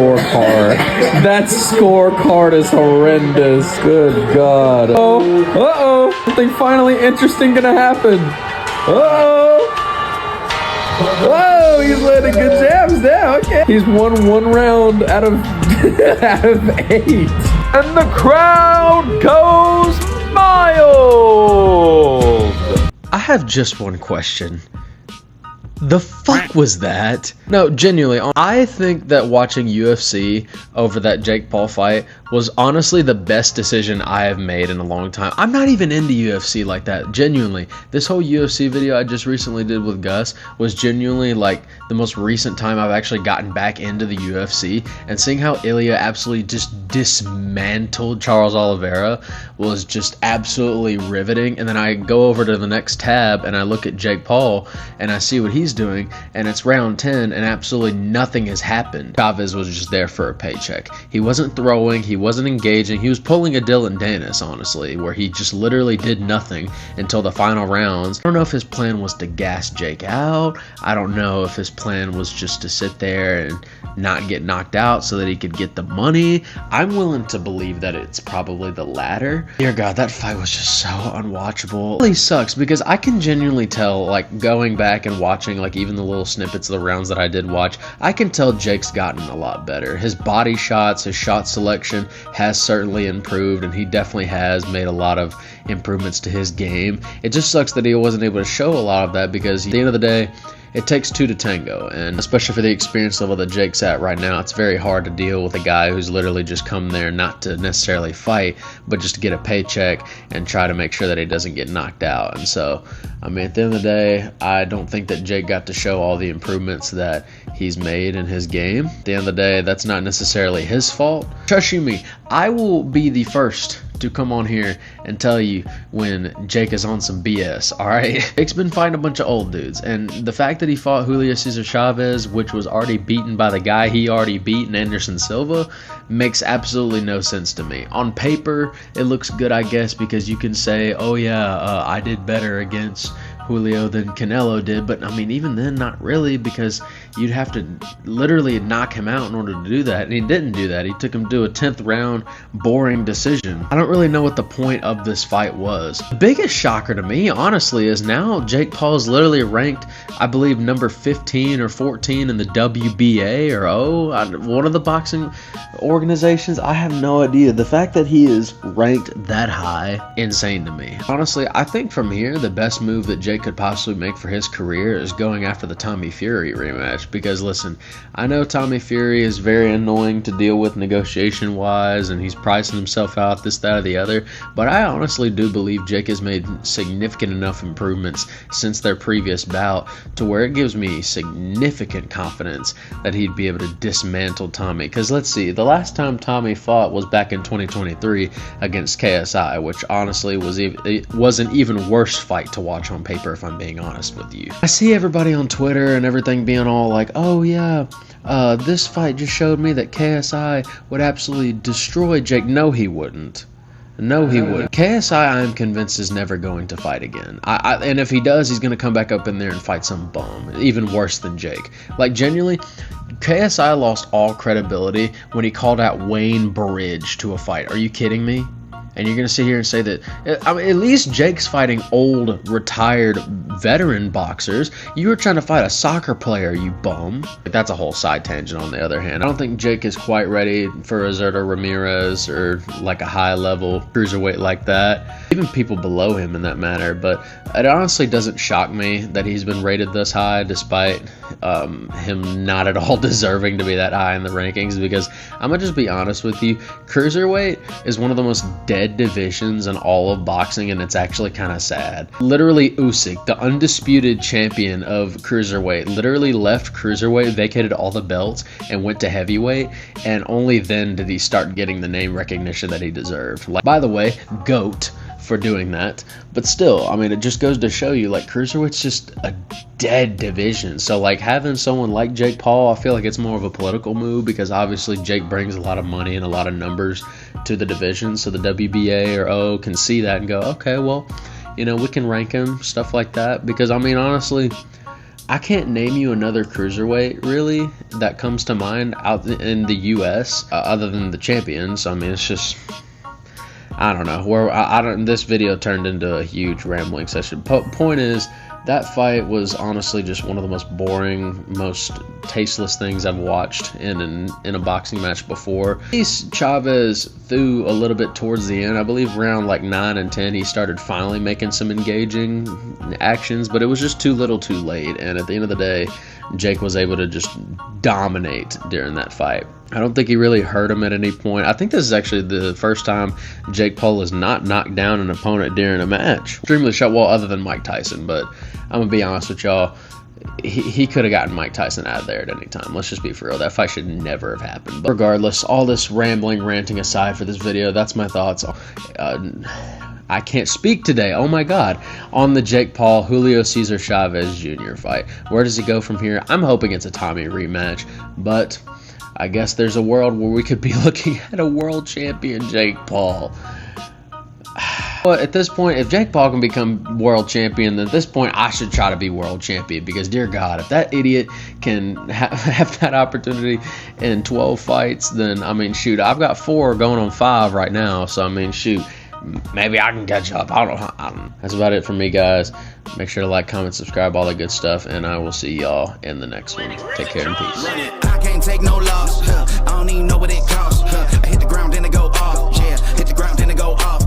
scorecard. That scorecard is horrendous. Good God. Oh, uh-oh. Something finally interesting gonna happen. Uh-oh. Oh, he's landing good jabs now. Okay. He's won one round out of out of 8. And the crowd goes mild. I have just one question. The fuck was that? No, genuinely, I think that watching UFC over that Jake Paul fight was honestly the best decision I have made in a long time. I'm not even into UFC like that, genuinely. This whole UFC video I just recently did with Gus was genuinely like the most recent time I've actually gotten back into the UFC, and seeing how Ilya absolutely just dismantled Charles Oliveira was just absolutely riveting. And then I go over to the next tab and I look at Jake Paul and I see what he's doing, and it's round 10 and absolutely nothing has happened. Chavez was just there for a paycheck. He wasn't throwing, he wasn't engaging, he was pulling a Dylan Dennis, honestly, where he just literally did nothing until the final rounds. I don't know if his plan was to gas Jake out. I don't know if his plan was just to sit there and not get knocked out so that he could get the money. I'm willing to believe that it's probably the latter. Dear God, that fight was just so unwatchable. It really sucks because I can genuinely tell, like, going back and watching like even the little snippets of the rounds that I did watch, I can tell Jake's gotten a lot better. His body shots, his shot selection has certainly improved, and he definitely has made a lot of improvements to his game. It just sucks that he wasn't able to show a lot of that because at the end of the day, it takes 2 to tango, and especially for the experience level that Jake's at right now, it's very hard to deal with a guy who's literally just come there not to necessarily fight, but just to get a paycheck and try to make sure that he doesn't get knocked out. And so, I mean, at the end of the day, I don't think that Jake got to show all the improvements that he's made in his game. At the end of the day, that's not necessarily his fault. Trust you me, I will be the first to come on here and tell you when Jake is on some BS, alright? Jake's been fighting a bunch of old dudes, and the fact that he fought Julio Cesar Chavez, which was already beaten by the guy he already beat in Anderson Silva, makes absolutely no sense to me. On paper, it looks good, I guess, because you can say, oh yeah, I did better against Julio than Canelo did, but I mean, even then, not really, because you'd have to literally knock him out in order to do that, and he didn't do that. He took him to a 10th round boring decision. I don't really know what the point of this fight was. The biggest shocker to me, honestly, is now Jake Paul is literally ranked, I believe, number 15 or 14 in the WBA or one of the boxing organizations. I have no idea. The fact that he is ranked that high, insane to me. Honestly, I think from here, the best move that Jake could possibly make for his career is going after the Tommy Fury rematch, because listen, I know Tommy Fury is very annoying to deal with negotiation wise, and he's pricing himself out, this, that, or the other, but I honestly do believe Jake has made significant enough improvements since their previous bout to where it gives me significant confidence that he'd be able to dismantle Tommy. Because let's see, the last time Tommy fought was back in 2023 against KSI, which honestly was an even worse fight to watch on paper, if I'm being honest with you. I see everybody on Twitter and everything being all like, oh yeah, this fight just showed me that KSI would absolutely destroy Jake. No, he wouldn't. No, he wouldn't. KSI, I'm convinced, is never going to fight again. And if he does, he's going to come back up in there and fight some bum, even worse than Jake. Like, genuinely, KSI lost all credibility when he called out Wayne Bridge to a fight. Are you kidding me? And you're going to sit here and say that, I mean, at least Jake's fighting old, retired, veteran boxers. You were trying to fight a soccer player, you bum. That's a whole side tangent on the other hand. I don't think Jake is quite ready for Roberto Ramirez or like a high-level cruiserweight like that. Even people below him in that matter. But it honestly doesn't shock me that he's been rated this high, despite him not at all deserving to be that high in the rankings, because I'm going to just be honest with you, cruiserweight is one of the most dead divisions in all of boxing, and it's actually kind of sad. Literally, Usyk, the undisputed champion of cruiserweight, literally left cruiserweight, vacated all the belts, and went to heavyweight, and only then did he start getting the name recognition that he deserved. Like, by the way, GOAT for doing that, but still, I mean, it just goes to show you, like, cruiserweight's just a dead division. So, like, having someone like Jake Paul, I feel like it's more of a political move, because obviously Jake brings a lot of money and a lot of numbers to the division, so the WBA or O can see that and go, okay, well, you know, we can rank him, stuff like that. Because, I mean, honestly, I can't name you another cruiserweight really that comes to mind out in the U.S. Other than the champions. I mean, it's just, I don't know. Where I don't. This video turned into a huge rambling session. Point is, that fight was honestly just one of the most boring, most tasteless things I've watched in a boxing match before. Chavez threw a little bit towards the end. I believe around like 9 and 10 he started finally making some engaging actions, but it was just too little too late, and at the end of the day, Jake was able to just dominate during that fight. I don't think he really hurt him at any point. I think this is actually the first time Jake Paul has not knocked down an opponent during a match. Extremely shot, well, other than Mike Tyson, but I'm going to be honest with y'all, he could have gotten Mike Tyson out of there at any time. Let's just be for real. That fight should never have happened. But regardless, all this rambling, ranting aside for this video, that's my thoughts. I can't speak today, oh my god, on the Jake Paul, Julio Cesar Chavez Jr. fight. Where does he go from here? I'm hoping it's a Tommy rematch, but I guess there's a world where we could be looking at a world champion Jake Paul. But at this point, if Jake Paul can become world champion, then at this point I should try to be world champion, because dear God, if that idiot can have that opportunity in 12 fights, then I mean, shoot, I've got 4 going on 5 right now, so I mean, shoot, maybe I can catch up. I don't know. That's about it for me, guys. Make sure to like, comment, subscribe, all that good stuff, and I will see y'all in the next one. Take care and peace. I can't take no loss. I don't even know what it costs. I hit the ground, then it go off. Yeah, hit the ground, then it go off.